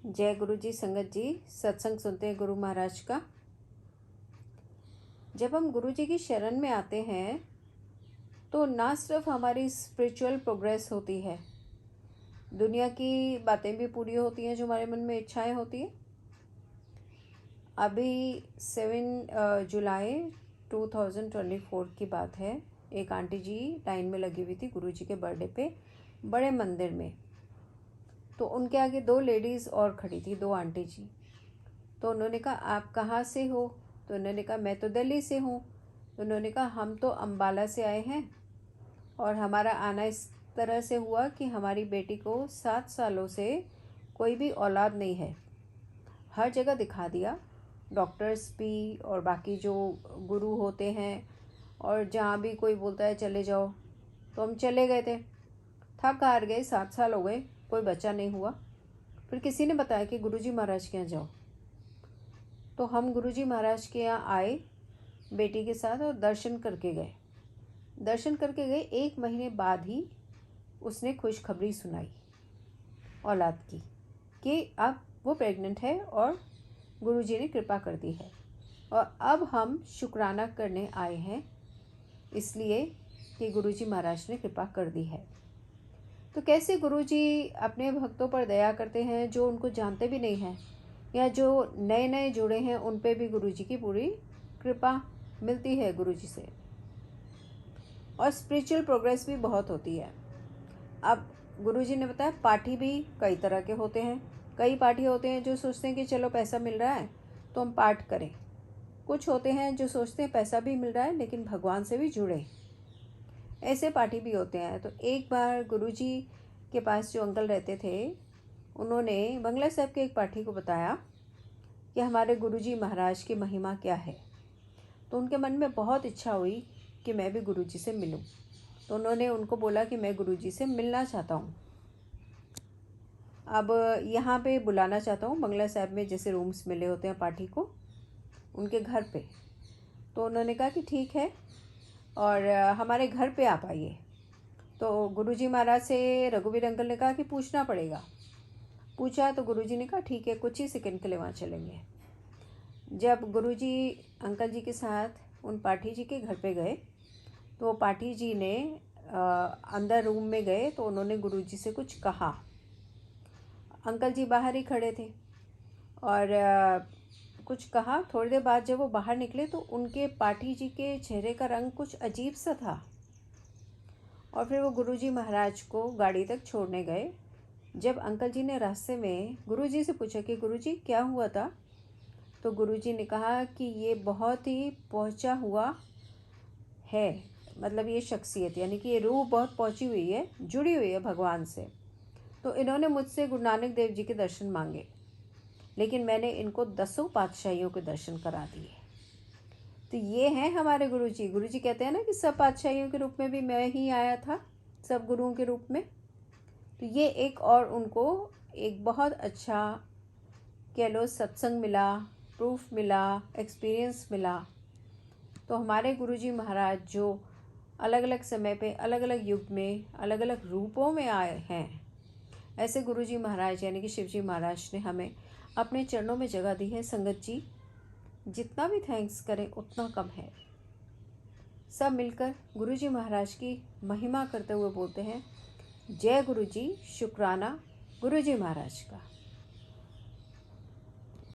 जय गुरु जी। संगत जी, सत्संग सुनते हैं गुरु महाराज का। जब हम गुरु जी की शरण में आते हैं तो ना सिर्फ हमारी स्पिरिचुअल प्रोग्रेस होती है, दुनिया की बातें भी पूरी होती हैं जो हमारे मन में इच्छाएं होती हैं। अभी 7 जुलाई 2024 की बात है। एक आंटी जी लाइन में लगी हुई थी गुरु जी के बर्थडे पे बड़े मंदिर में। तो उनके आगे 2 लेडीज़ और खड़ी थी, 2 आंटी जी। तो उन्होंने कहा आप कहाँ से हो? तो उन्होंने कहा मैं तो दिल्ली से हूँ। तो उन्होंने कहा हम तो अम्बाला से आए हैं और हमारा आना इस तरह से हुआ कि हमारी बेटी को 7 सालों से कोई भी औलाद नहीं है। हर जगह दिखा दिया, डॉक्टर्स भी और बाकी जो गुरु होते हैं, और जहाँ भी कोई बोलता है चले जाओ तो हम चले गए थे। थक हार गए, 7 साल हो गए, कोई बच्चा नहीं हुआ। फिर किसी ने बताया कि गुरुजी महाराज के यहाँ जाओ। तो हम गुरुजी महाराज के यहाँ आए बेटी के साथ और दर्शन करके गए। दर्शन करके गए, 1 महीने बाद ही उसने खुशखबरी सुनाई औलाद की कि अब वो प्रेग्नेंट है और गुरुजी ने कृपा कर दी है। और अब हम शुक्राना करने आए हैं इसलिए कि गुरुजी महाराज ने कृपा कर दी है। तो कैसे गुरुजी अपने भक्तों पर दया करते हैं जो उनको जानते भी नहीं हैं, या जो नए नए जुड़े हैं उन पे भी गुरुजी की पूरी कृपा मिलती है गुरुजी से। और स्पिरिचुअल प्रोग्रेस भी बहुत होती है। अब गुरुजी ने बताया पाठी भी कई तरह के होते हैं। कई पाठी होते हैं जो सोचते हैं कि चलो पैसा मिल रहा है तो हम पाठ करें। कुछ होते हैं जो सोचते हैं पैसा भी मिल रहा है लेकिन भगवान से भी जुड़े, ऐसे पाठी भी होते हैं। तो एक बार गुरुजी के पास जो अंकल रहते थे उन्होंने बंगला साहब के एक पाठी को बताया कि हमारे गुरुजी महाराज की महिमा क्या है। तो उनके मन में बहुत इच्छा हुई कि मैं भी गुरुजी से मिलूं। तो उन्होंने उनको बोला कि मैं गुरुजी से मिलना चाहता हूं, अब यहाँ पे बुलाना चाहता हूँ बंगला साहब में, जैसे रूम्स मिले होते हैं पाठी को, उनके घर पे। तो उन्होंने कहा कि ठीक है और हमारे घर पे आप आइए। तो गुरुजी महाराज से रघुवीर अंकल ने कहा कि पूछना पड़ेगा। पूछा तो गुरुजी ने कहा ठीक है, कुछ ही सेकंड के लिए वहाँ चलेंगे। जब गुरुजी अंकल जी के साथ उन पाठी जी के घर पे गए तो पाठी जी ने अंदर रूम में गए तो उन्होंने गुरुजी से कुछ कहा। अंकल जी बाहर ही खड़े थे और कुछ कहा। थोड़ी देर बाद जब वो बाहर निकले तो उनके पाठी जी के चेहरे का रंग कुछ अजीब सा था। और फिर वो गुरुजी महाराज को गाड़ी तक छोड़ने गए। जब अंकल जी ने रास्ते में गुरुजी से पूछा कि गुरुजी क्या हुआ था, तो गुरुजी ने कहा कि ये बहुत ही पहुंचा हुआ है, मतलब ये शख्सियत यानी कि ये रूह बहुत पहुंची हुई है, जुड़ी हुई है भगवान से। तो इन्होंने मुझसे गुरु नानक देव जी के दर्शन मांगे लेकिन मैंने इनको 10 पातशाहियों के दर्शन करा दिए। तो ये हैं हमारे गुरुजी। गुरुजी कहते हैं ना कि सब पातशाहियों के रूप में भी मैं ही आया था, सब गुरुओं के रूप में। तो ये एक और उनको एक बहुत अच्छा कह लो सत्संग मिला, प्रूफ मिला, एक्सपीरियंस मिला। तो हमारे गुरुजी महाराज जो अलग अलग समय पे अलग अलग युग में अलग अलग रूपों में आए हैं, ऐसे गुरुजी महाराज यानी कि शिवजी महाराज ने हमें अपने चरणों में जगह दी है। संगत जी, जितना भी थैंक्स करें उतना कम है। सब मिलकर गुरुजी महाराज की महिमा करते हुए बोलते हैं जय गुरुजी, शुक्राना गुरुजी महाराज का।